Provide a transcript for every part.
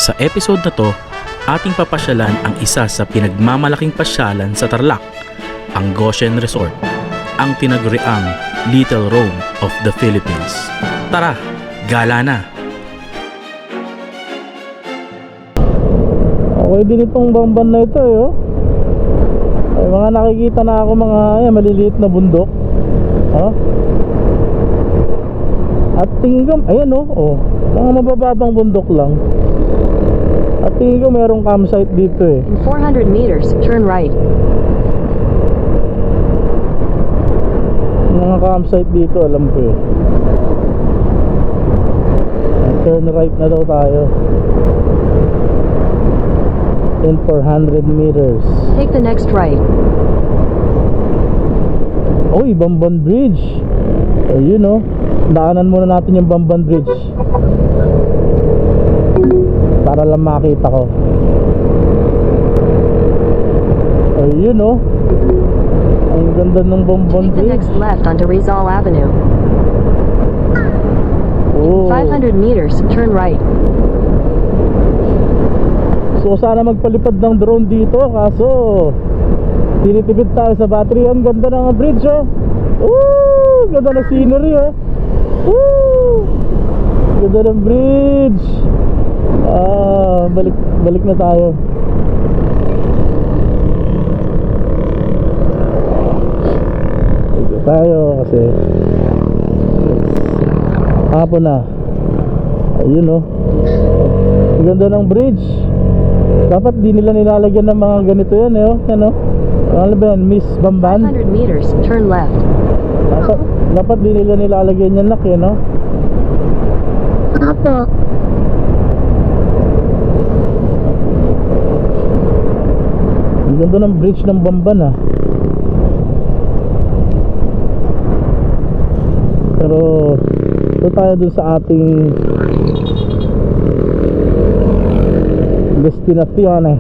Sa episode na to, ating papasyalan ang isa sa pinagmamalaking pasyalan sa Tarlac, ang Goshen Resort, ang tinaguriang Little Rome of the Philippines. Tara, gala na! Okay din itong bamban na ito eh, oh. May mga nakikita na ako mga maliliit na bundok, oh. At tingin ko, ayan oh, mga mabababang bundok lang. At tingin ko merong campsite dito eh. In 400 meters, turn right. Mga campsite dito, alam ko eh. Turn right na daw tayo. In 400 meters. Take the next right. Oy, Bamban Bridge. Ayun oh. Daanan muna natin yung Bamban Bridge para lang makita ko. Ayun oh. Ang ganda ng Bamban Take the Bridge. next left onto Rizal Avenue. Oh. 500 meters, turn right. So sana magpalipad ng drone dito, kaso tinitipid tayo sa battery. Ang ganda ng bridge oh. Ooh, ganda ng scenery oh. Woo! Ganda ng bridge. Balik na tayo. Balik tayo kasi hapon na. Ayun oh. Ang ganda ng bridge. Dapat di nila nilalagyan ng mga ganito yan eh oh. Yan oh. Ano ba yan? Miss Bamban? 500 meters, turn left. Dapat di nila nilalagyan yan nak eh no? Apo. Ang ganda ng bridge ng Bamban ah. Pero ito tayo dun sa ating destinasyon eh.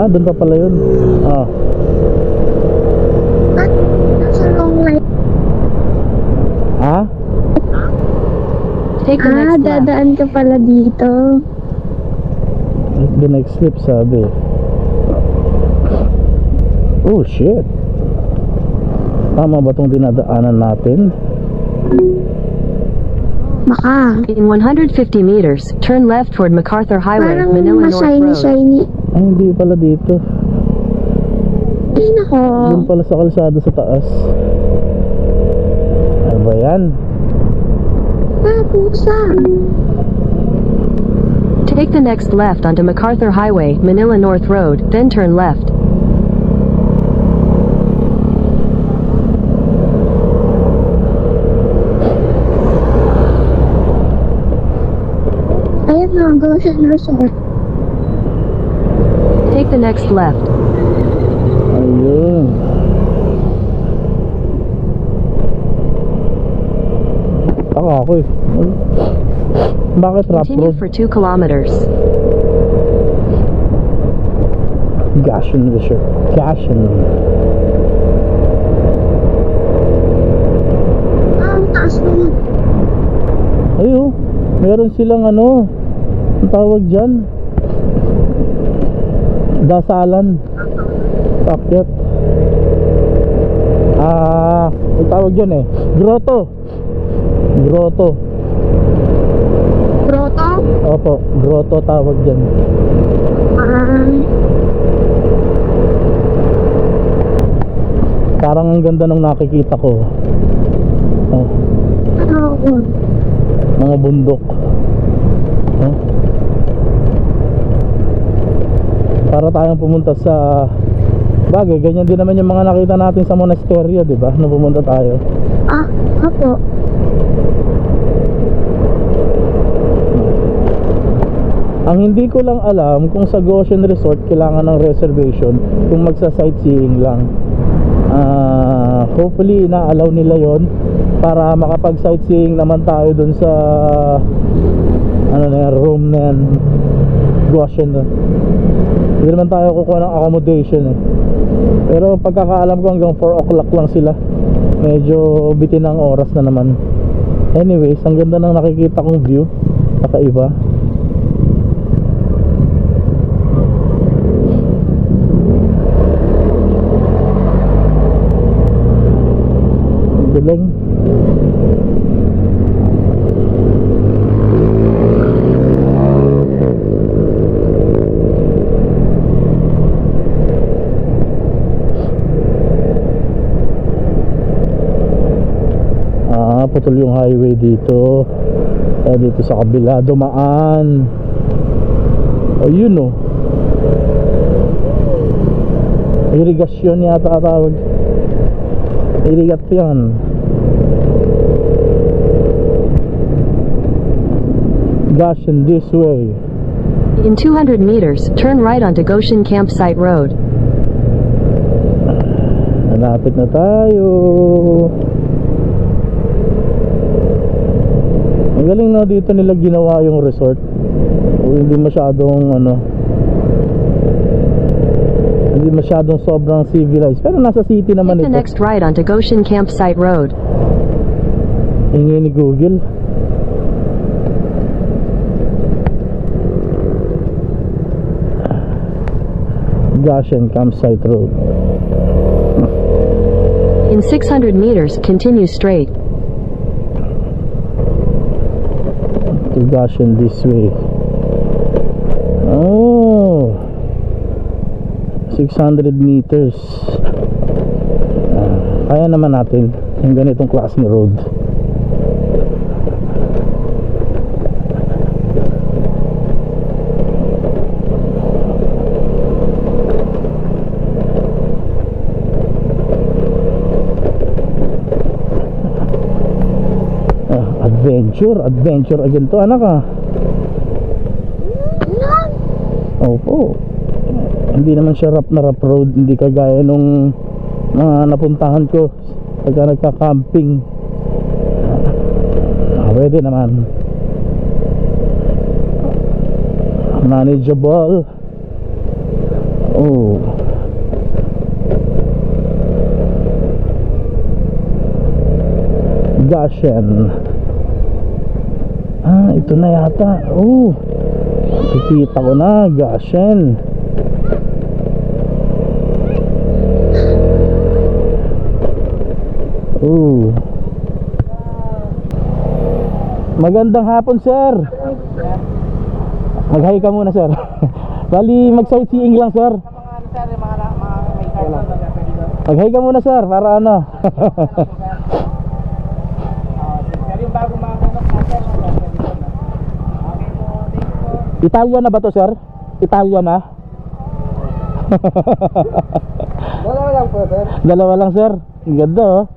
Doon pa pala yun. Nasa long light. Take the next left. Dadaan ka pala dito. The next slip sabi. Oh shit. Tama ba itong dinadaanan natin? Baka. In 150 meters, turn left toward MacArthur Highway, Parang Manila North Road. shiny. Ay hindi pala dito. Ay nako. Doon pala sa kalsada sa taas. Ano ba yan? Pusa. Take the next left onto MacArthur Highway, Manila North Road, then turn left. Ayan na, Goshen Resort. Take the next left. Ayun. Taka ako eh. Bakit rough Continue road? for 2 kilometers. Goshen Resort. Goshen. Ang taas naman. Ayun. Meron silang ano. Ang tawag dyan. Dasalan. Pakyat. Ang tawag dyan eh. Grotto. Grotto. Grotto? Opo, grotto tawag dyan. Parang ang ganda nung nakikita ko. Mga bundok. Para tayong pumunta sa bagay, ganyan din naman yung mga nakita natin sa monasteryo, di ba? Nung pumunta tayo. Apo. Ang hindi ko lang alam kung sa Goshen Resort kailangan ng reservation kung magsa-sightseeing lang. Hopefully na-allow nila yon para makapag-sightseeing naman tayo dun sa room na yan, Goshen na. Hindi naman tayo kukuha ng accommodation eh. Pero pagkakaalam ko hanggang 4 o'clock lang sila. Medyo bitin ang oras na naman. Anyways, ang ganda ng nakikita kong view. Kakaiba. Ang galing. Putol yung highway dito. Dito sa kabila dumaan. Ayun oh. Irigasyon yata tawag. Irigat yan. Goshen this way. In 200 meters, turn right onto Goshen Campsite Road. Malapit na tayo. Ang galing no, dito nila ginawa yung resort. O hindi masyadong hindi masyadong sobrang civilized. Pero nasa city naman Take the ito. next right onto Goshen Campsite Road. Hingi ni Google. Goshen Campsite Road. In 600 meters, continue straight. To Goshen this way. Oh, 600 meters. Kaya naman natin yung ganitong klaseng road. Adventure again to, anak ah. Opo. Hindi naman siya rough na rough road. Hindi kagaya nung mga napuntahan ko pagka nagka-camping. Pwede naman. Manageable. Oh. Goshen. Ito na yata. Oh, nakikita ko na. Goshen. Oh, magandang hapon, sir. Mag-hi ka muna, sir. Bali, mag-sightseeing lang, sir. Mag-hi ka muna, sir, para ano. Italian na ba to, sir? Italian na? Dalawa lang po, sir. Dalawa lang, sir. Ang ganda, oh.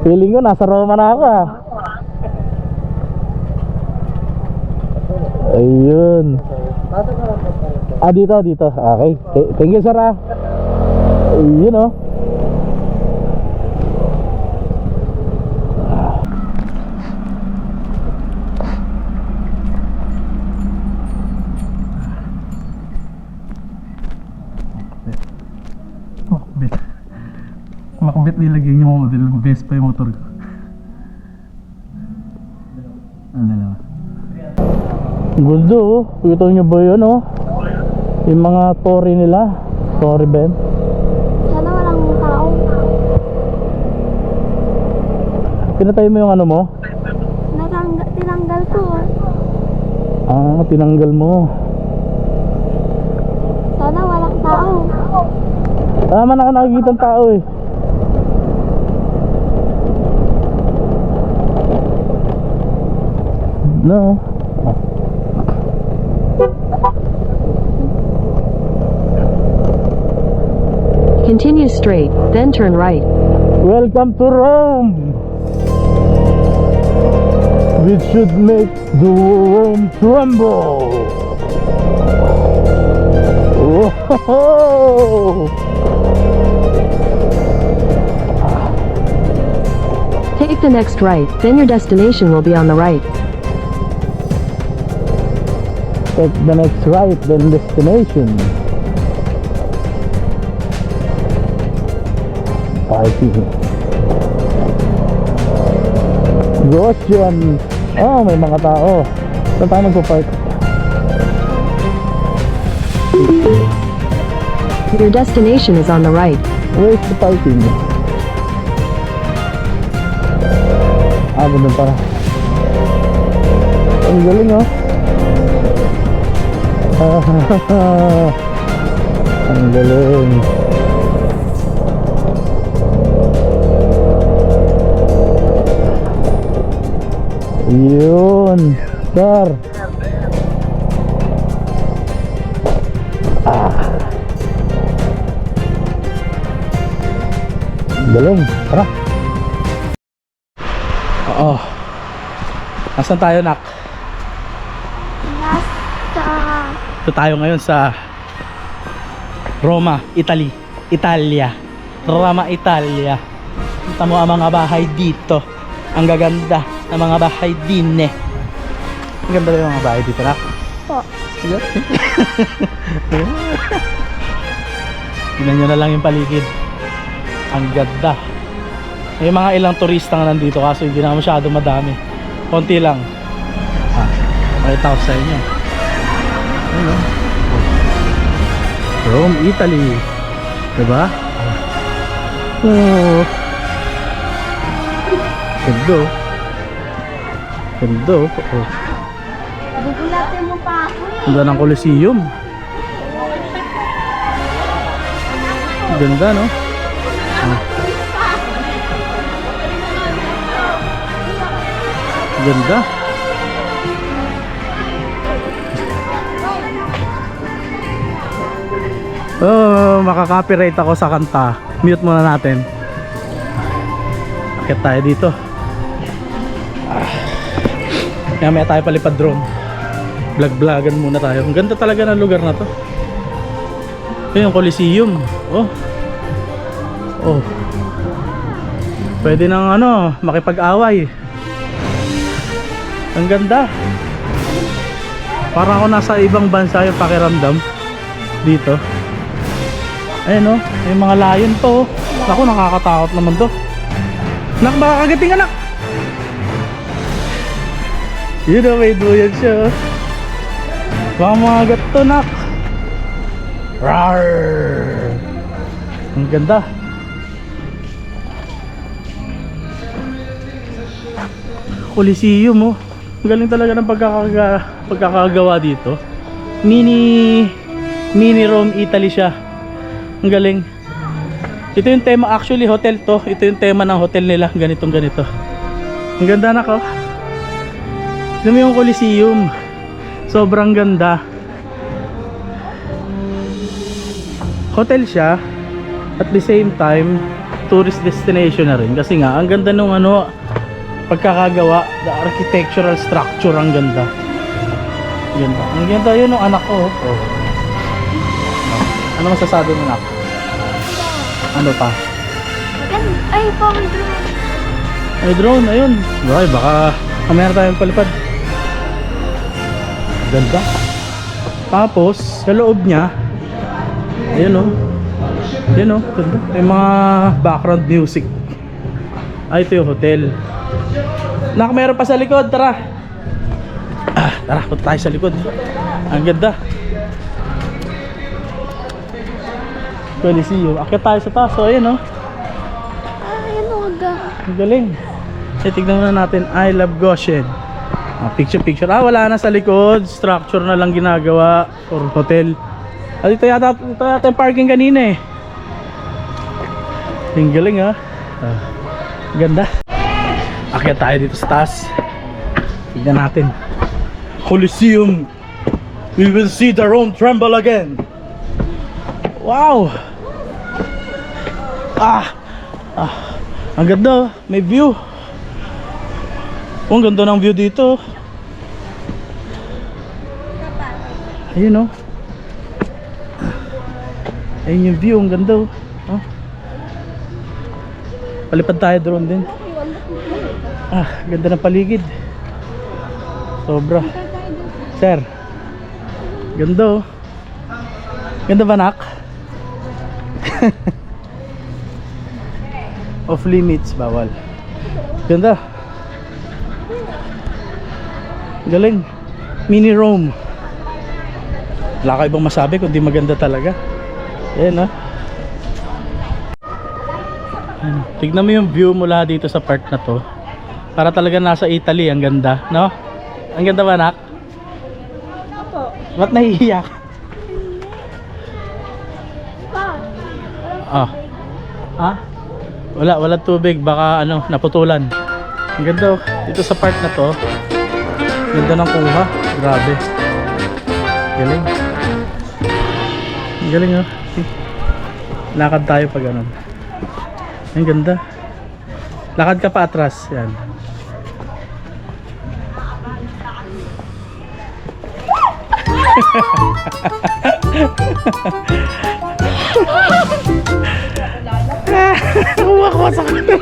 Feeling ko nasa Roma na ako, ah. Ayun. Pasok na lang po, sir. Dito. Okay. Thank you, sir, ah. Ayun, oh. Makabit nilagay niyo mo model ng Vespa yung motor ko. Ang dalawa. Guldo, oh. Kita niyo ba yun, oh? Yung mga tori nila. Tori Ben. Sana walang tao. Pinatay mo yung ano mo? Tinanggal ko. Tinanggal mo. Sana walang tao. Tama na ako nakikita ng tao, eh. No. Continue straight, then turn right. Welcome to Rome. Which should make the Rome tremble. Whoa. Take the next right, then your destination will be on the right. Take the next right, then destination. Parking. Goshen. Oh, may mga tao. Saan tayo magpo-park? Your destination is on the right. Where's the parking? Ganun para. Ang galing, oh. Ang galing. Yun, sir. Galing, tara. Oo. Nasaan tayo, nak? Nasa... Ito tayo ngayon sa Roma, Italy. Italia. Roma, Italia. Kita mo ang mga bahay dito. Ang gaganda ng mga bahay din eh. Ang ganda yung mga bahay dito, nak? Po. Tignan nyo na lang yung paligid. Ang ganda. May mga ilang turista nga nandito kaso hindi na masyado madami. Konti lang. Makita ko sa inyo. Ayun, oh. Rome, Italy. Diba? Oh. Ganda. Ganda. Oh. Bubulatin mo pa ako eh. Ganda ng Colosseum. Ganda, no? Ganda. Oh, makaka-copyright ako sa kanta. Mute muna natin. Akit tayo dito. Maya tayo palipad drone. Vlog-vlogan muna tayo. Ang ganda talaga ng lugar na to. Ito yung Colosseum. Oh. Oh. Pwede nang makipag-away. Ang ganda. Parang ako nasa ibang bansa yung pakiramdam dito. Ayun, oh, may mga lion to. Naku, nakakatakot naman to. Nak, baka kagating, anak. Yun, oh, may duyan siya. Baka mga gato, nak. Rawr. Ang ganda. Colosseum, oh. Ang galing talaga ng pagkakagawa dito. Mini Rome, Italy siya. Ang galing. Ito yung tema, actually hotel to. Ito yung tema ng hotel nila, ganitong ganito. Ang ganda, na ko. Tignan mo yung Colosseum. Sobrang ganda. Hotel siya. At the same time, tourist destination na rin. Kasi nga, ang ganda nung pagkakagawa, the architectural structure, ang ganda. Ganda. Ang ganda yun ng anak ko. Oh. Ano masasabi mo, nak? Ano pa? Ay, po, may drone. Ay, drone, ayun. Ay, baka kamera tayong palipad. Ganda. Tapos, sa loob niya, ayun, oh. Ayun, oh, ganda. May mga background music. Ay, ito yung hotel. Nak, meron pa sa likod, tara. Tara, punta tayo sa likod. Ang ganda. Colosseum. Akit tayo sa taas. So, ayun, oh. Ayun, huwag. Ang galing. Tignan muna natin. I love Goshen. Picture. Wala na sa likod. Structure na lang ginagawa for hotel. Ito yata yung parking kanina eh. Ang galing, ha. Ganda. Akit tayo dito sa taas. Tignan natin. Colosseum. We will see the Rome tremble again. Wow. Ang ganda, may view. Ang ganda ng view dito. Ayun, oh. Ayun yung view, ang ganda, oh. Palipad tayo drone din. Ganda ng paligid. Sobra. Sir. Ganda, oh. Ganda ba, nak? Off limits, bawal. Ganda. Galing. Mini Rome. Wala ka ibang masabi kundi maganda talaga. Ayan, oh. Ayan. Tignan mo yung view mula dito sa part na to. Para talaga nasa Italy. Ang ganda, no? Ang ganda ba, anak? Ba't nahihiyak? Ah. Ha? Wala tubig, baka ano, naputulan. Ang ganda, oh. Dito sa part na to. Ganda ng kuha. Grabe. Galing. Ang galing, oh. Lakad tayo pag ganun. Ang ganda. Lakad ka pa atras. Yan. Uwak sa kanila.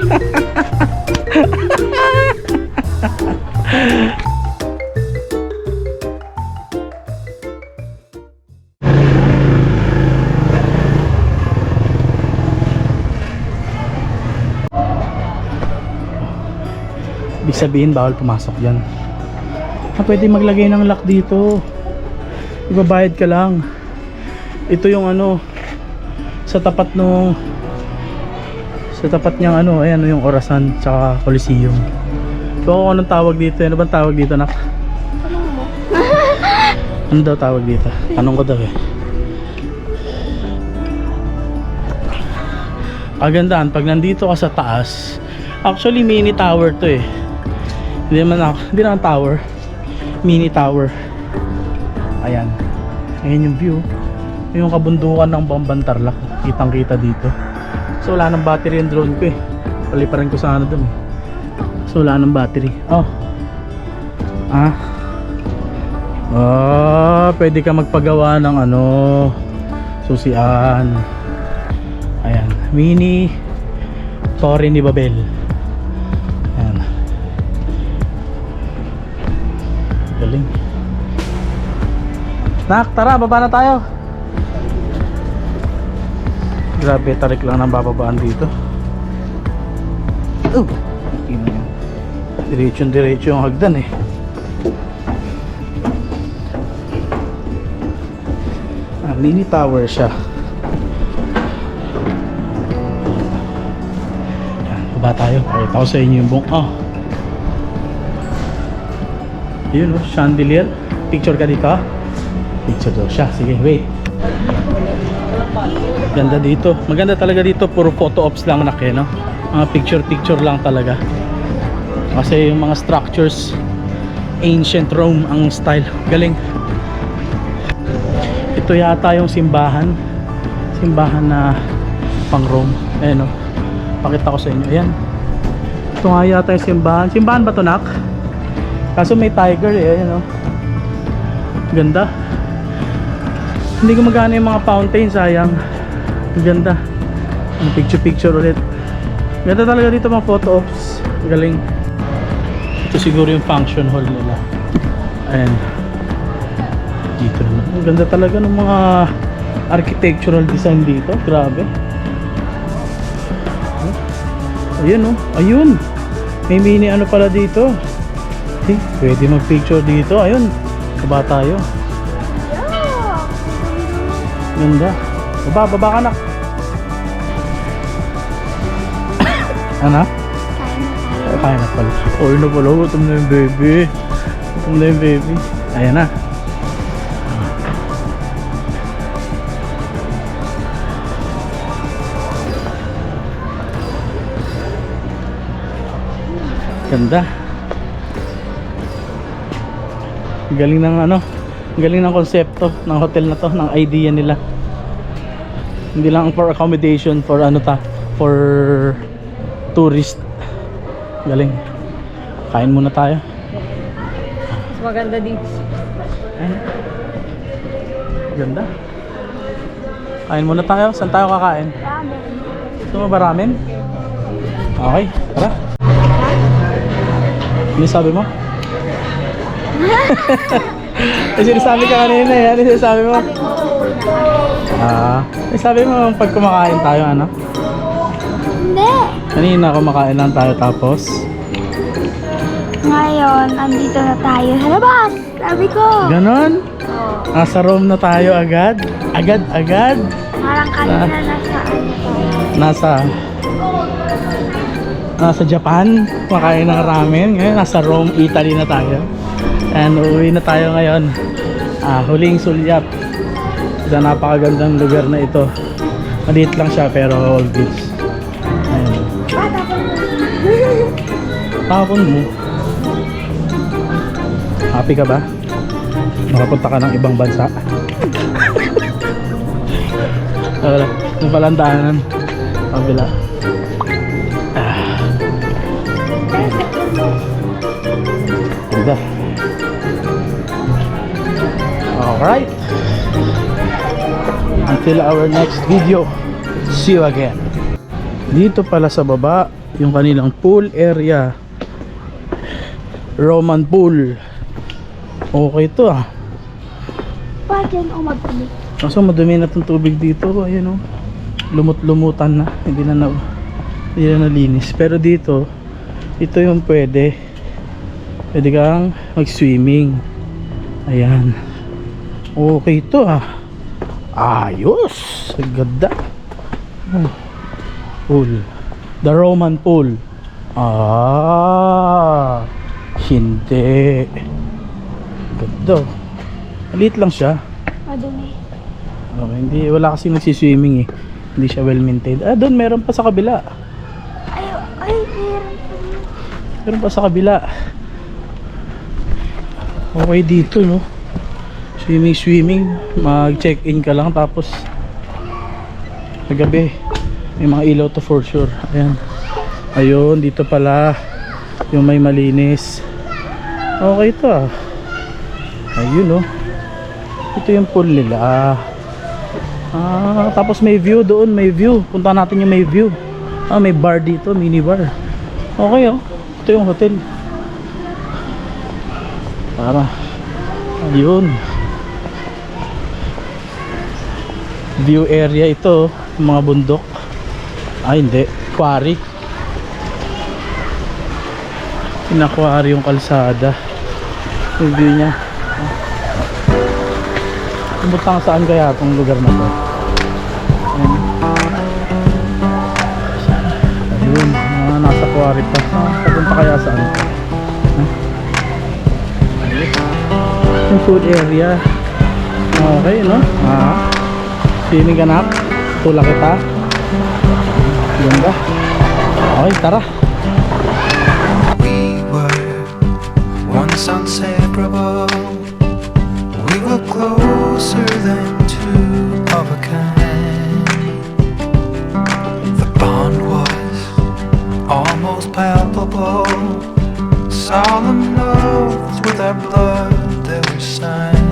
Ibig sabihin bawal pumasok dyan. Pwede maglagay ng lock dito. Ibabayad ka lang. Ito yung ano, sa tapat nung, sa tapat niyang ano, ayan yung Orasan tsaka Coliseum. So kung anong tawag dito, ano bang tawag dito, nak? Ano daw tawag dito? Tanong ko daw eh. Kagandaan, pag nandito ka sa taas, actually mini tower to eh. Hindi naman tower, mini tower. Ayan. Ayan yung view. Yung kabundukan ng Bamban Tarlac. Kitang kita dito. So wala nang battery yung drone ko eh. Paliparan ko sana dun eh. So wala nang battery. Oh. Pwede ka magpagawa ng ano, susian. Ayan. Mini Torre ni Babel. Ayan. Galing. Nak, tara, baba na tayo. Grabe, tarik lang ng bababaan dito. Diretso yung hagdan eh. Mini tower siya. Yan, baba tayo. Pakita ko sa inyo yung buong yun o, chandelier. Picture ka dito. Picture daw siya. Sige, wait. Ganda dito. Maganda talaga dito. Puro photo ops lang nak eh, no? Mga picture lang talaga. Kasi yung mga structures, ancient Rome ang style. Galing. Ito yata yung simbahan. Simbahan na pang Rome. Ayan o. Pakita ko sa inyo. Ayan. Ito nga yata yung simbahan. Simbahan ba ito, nak? Kaso may tiger eh. Ayan o. Ganda. Hindi gumagana yung mga fountain, sayang. Ganda. Picture ulit. Ganda talaga dito mga photo ops. Galing. Ito siguro yung function hall nila. Ayan. Dito naman. Ang ganda talaga ng mga architectural design dito. Grabe. Ayun oh. Ayun. May mini ano pala dito. Pwede mag picture dito. Ayun. Baba tayo. Ganda. Baba ka na. Ano? Kaya na pala. Oh, yun na pala. Gutom na yung baby. Ayan na. Ganda. Galing ng ano, galing ng konsepto ng hotel na to, ng idea nila. Hindi lang for accommodation, for ano for tourist. Galing. Kain muna tayo. Mas maganda dito. Ganda. Kain muna tayo. Saan tayo kakain? Ramen. Gusto mo ba ramen? Okay, tara. Ano sabi mo? Sinasabi ka kanina eh. Ano sinasabi mo? Sabi mo pag kumakain tayo, ano? Hindi. Kanina kumakain lang tayo tapos Ngayon, andito na tayo sa labas. Sabi ko. Ganon? Oo. Nasa Rome na tayo agad? Agad? Parang kanina nasa ano tayo. Nasa Japan, makain ng ramen. Ngayon, nasa Rome, Italy na tayo. And uuwi na tayo ngayon. Huling sulyap. Sa napakagandang lugar na ito. Maliit lang siya pero all goods. Ayun. Tapon mo. Happy ka ba? Nakapunta ka ng ibang bansa? Wala. Yung palang daanan. Kabila. Ganda. Alright. Until our next video. See you again. Dito pala sa baba, yung kanilang pool area. Roman pool. Okay to Pa dyan o magpili. Kaso madumi na itong tubig dito. Ayun lumut-lumutan na. Hindi na nalinis. Pero dito, ito yung pwede kang mag-swimming. Ayan. Okay to ayos. Ganda. Pool. The Roman pool. Hindi. Ganda. Maliit lang siya. Madumi. Okay, wala kasi nagsiswimming eh. Hindi siya well maintained. Doon meron pa sa kabila. Ay, meron pa. Meron pa sa kabila. Okay dito, no? Swimming. Mag-check-in ka lang tapos kagabi may mga ilaw to for sure. Ayan. Ayun, dito pala yung may malinis. Okay to Ayun, no? Ito yung pool nila. Tapos may view doon, may view. Punta natin yung may view. May bar dito, mini bar. Okay, ito yung hotel. Ayun. View area ito, yung mga bundok. Hindi, quarry. Pinakwari yung kalsada. Yung view niya. Pumunta saan kaya itong lugar na to? Ayun, nasa quarry pa. Papunta kaya saan? Yung food area. Okay, no? Swimming ka na. Tulak kita. Ganda. Okay, tara. We were once inseparable. We were closer than two of a kind. The bond was almost palpable. Solemn oaths with our blood that were signed.